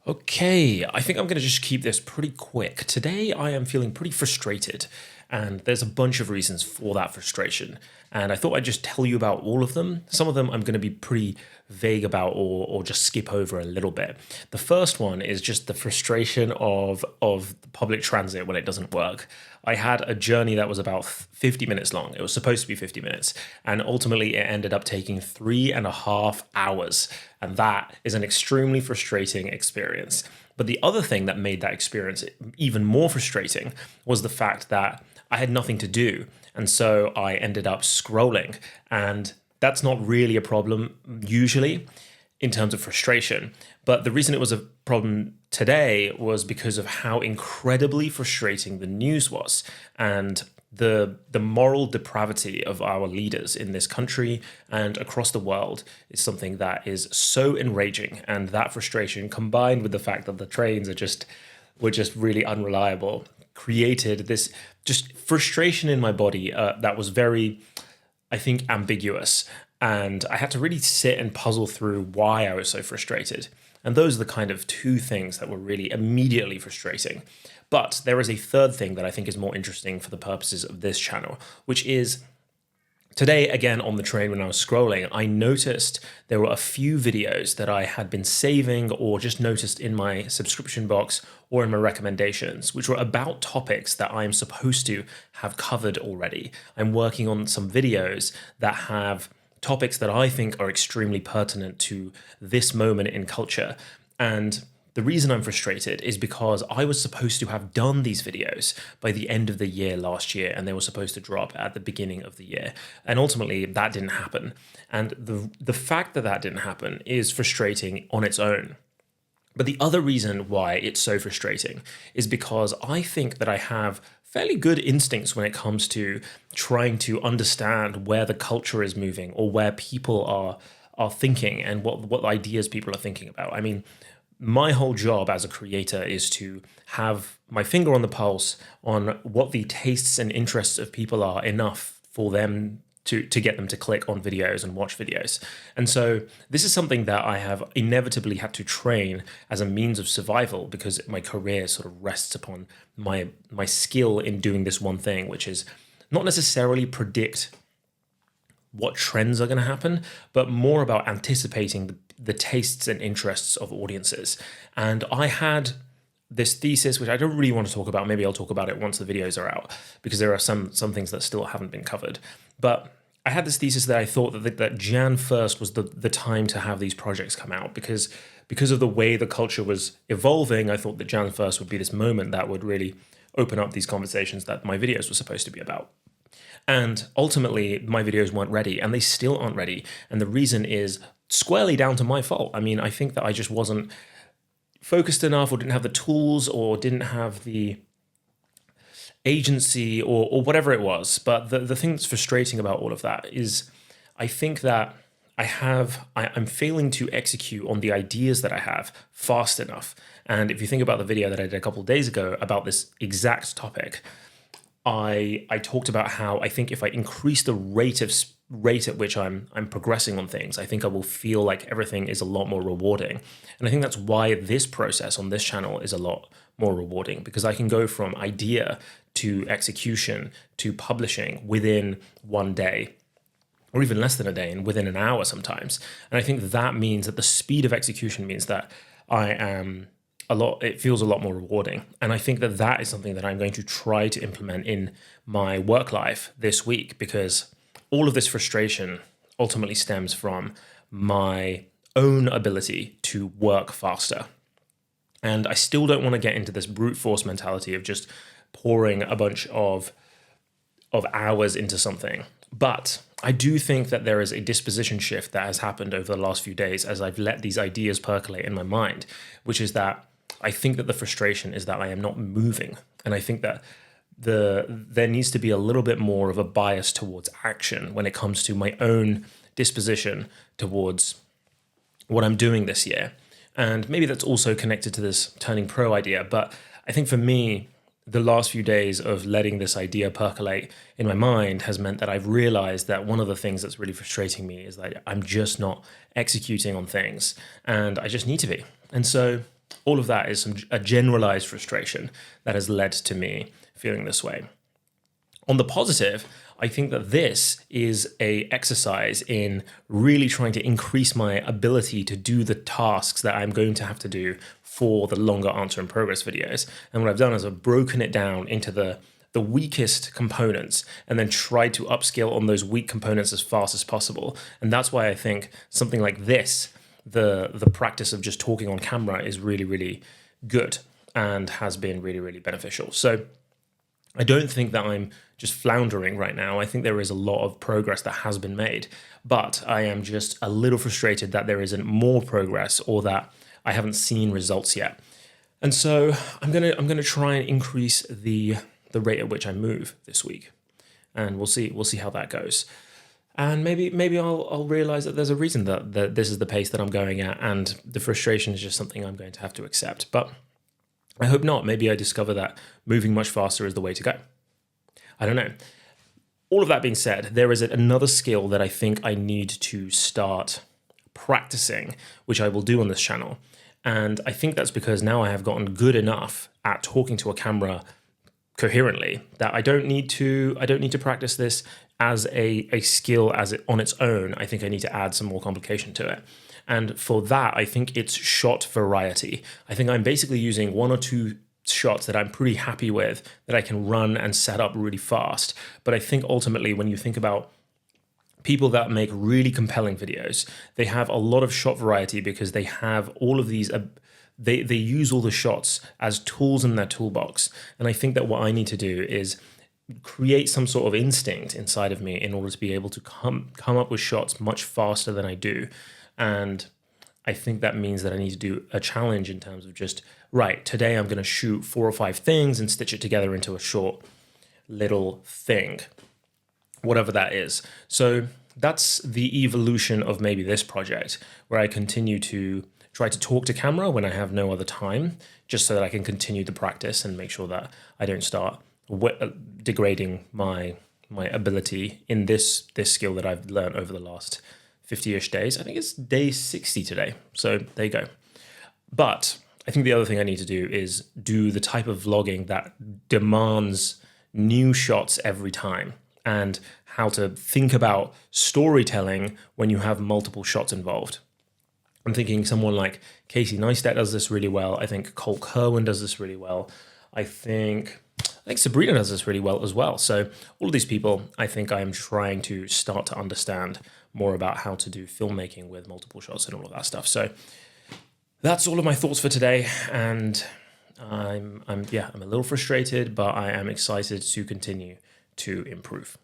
Okay, I think I'm going to just keep this pretty quick. Today, I am feeling pretty frustrated, and there's a bunch of reasons for that frustration. And I thought I'd just tell you about all of them. Some of them I'm going to be pretty vague about or just skip over a little bit. The first one is just the frustration of public transit when it doesn't work. I had a journey that was about 50 minutes long. It was supposed to be 50 minutes, and ultimately it ended up taking 3.5 hours. And that is an extremely frustrating experience. But the other thing that made that experience even more frustrating was the fact that I had nothing to do. And so I ended up scrolling. And that's not really a problem usually in terms of frustration. But the reason it was a problem today was because of how incredibly frustrating the news was, and the moral depravity of our leaders in this country and across the world is something that is so enraging. And that frustration, combined with the fact that the trains were just really unreliable, created this just frustration in my body that was very, I think, ambiguous. And I had to really sit and puzzle through why I was so frustrated. And those are the kind of two things that were really immediately frustrating. But there is a third thing that I think is more interesting for the purposes of this channel, which is today, again, on the train when I was scrolling, I noticed there were a few videos that I had been saving or just noticed in my subscription box or in my recommendations, which were about topics that I'm supposed to have covered already. I'm working on some videos that have topics that I think are extremely pertinent to this moment in culture. And the reason I'm frustrated is because I was supposed to have done these videos by the end of the year last year, and they were supposed to drop at the beginning of the year. And ultimately, that didn't happen. And the fact that that didn't happen is frustrating on its own. But the other reason why it's so frustrating is because I think that I have fairly good instincts when it comes to trying to understand where the culture is moving or where people are thinking and what ideas people are thinking about. I mean, my whole job as a creator is to have my finger on the pulse on what the tastes and interests of people are enough for them to get them to click on videos and watch videos. And so this is something that I have inevitably had to train as a means of survival, because my career sort of rests upon my skill in doing this one thing, which is not necessarily predict what trends are going to happen, but more about anticipating the tastes and interests of audiences. And I had this thesis, which I don't really want to talk about. Maybe I'll talk about it once the videos are out, because there are some things that still haven't been covered. But I had this thesis that I thought that Jan 1st was the time to have these projects come out, because of the way the culture was evolving. I thought that Jan 1st would be this moment that would really open up these conversations that my videos were supposed to be about. And ultimately, my videos weren't ready, and they still aren't ready. And the reason is squarely down to my fault. I mean, I think that I just wasn't focused enough, or didn't have the tools, or didn't have the agency, or whatever it was. But the thing that's frustrating about all of that is I think that I'm failing to execute on the ideas that I have fast enough. And if you think about the video that I did a couple of days ago about this exact topic, I talked about how I think if I increase the rate at which I'm progressing on things, I think I will feel like everything is a lot more rewarding. And I think that's why this process on this channel is a lot more rewarding, because I can go from idea to execution to publishing within one day, or even less than a day, and within an hour sometimes. And I think that means that the speed of execution means that it feels a lot more rewarding. And I think that that is something that I'm going to try to implement in my work life this week, because all of this frustration ultimately stems from my own ability to work faster. And I still don't want to get into this brute force mentality of just pouring a bunch of hours into something. But I do think that there is a disposition shift that has happened over the last few days as I've let these ideas percolate in my mind, which is that I think that the frustration is that I am not moving. And I think that there needs to be a little bit more of a bias towards action when it comes to my own disposition towards what I'm doing this year. And maybe that's also connected to this turning pro idea. But I think for me, the last few days of letting this idea percolate in my mind has meant that I've realized that one of the things that's really frustrating me is that I'm just not executing on things, and I just need to be. And so all of that is a generalized frustration that has led to me feeling this way. On the positive, I think that this is a exercise in really trying to increase my ability to do the tasks that I'm going to have to do for the longer answer in progress videos. And what I've done is I've broken it down into the weakest components and then tried to upscale on those weak components as fast as possible. And that's why I think something like this, the practice of just talking on camera, is really, really good and has been really, really beneficial. So I don't think that I'm just floundering right now. I think there is a lot of progress that has been made, but I am just a little frustrated that there isn't more progress or that I haven't seen results yet. And so I'm gonna try and increase the rate at which I move this week, and we'll see how that goes. And maybe I'll realize that there's a reason that this is the pace that I'm going at, and the frustration is just something I'm going to have to accept. But I hope not. Maybe I discover that moving much faster is the way to go. I don't know. All of that being said, there is another skill that I think I need to start practicing, which I will do on this channel. And I think that's because now I have gotten good enough at talking to a camera coherently that I don't need to practice this as a skill on its own. I think I need to add some more complication to it. And for that, I think it's shot variety. I think I'm basically using one or two shots that I'm pretty happy with that I can run and set up really fast. But I think ultimately, when you think about people that make really compelling videos, they have a lot of shot variety because they have all of these, they use all the shots as tools in their toolbox. And I think that what I need to do is create some sort of instinct inside of me in order to be able to come up with shots much faster than I do. And I think that means that I need to do a challenge in terms of just, right, today I'm going to shoot 4 or 5 things and stitch it together into a short little thing, whatever that is. So that's the evolution of maybe this project, where I continue to try to talk to camera when I have no other time, just so that I can continue the practice and make sure that I don't start degrading my ability in this skill that I've learned over the last 50-ish days. I think it's day 60 today. So there you go. But I think the other thing I need to do is do the type of vlogging that demands new shots every time, and how to think about storytelling when you have multiple shots involved. I'm thinking someone like Casey Neistat does this really well. I think Cole Kerwin does this really well. I think Sabrina does this really well as well. So all of these people, I think I am trying to start to understand more about how to do filmmaking with multiple shots and all of that stuff. So that's all of my thoughts for today. And I'm a little frustrated, but I am excited to continue to improve.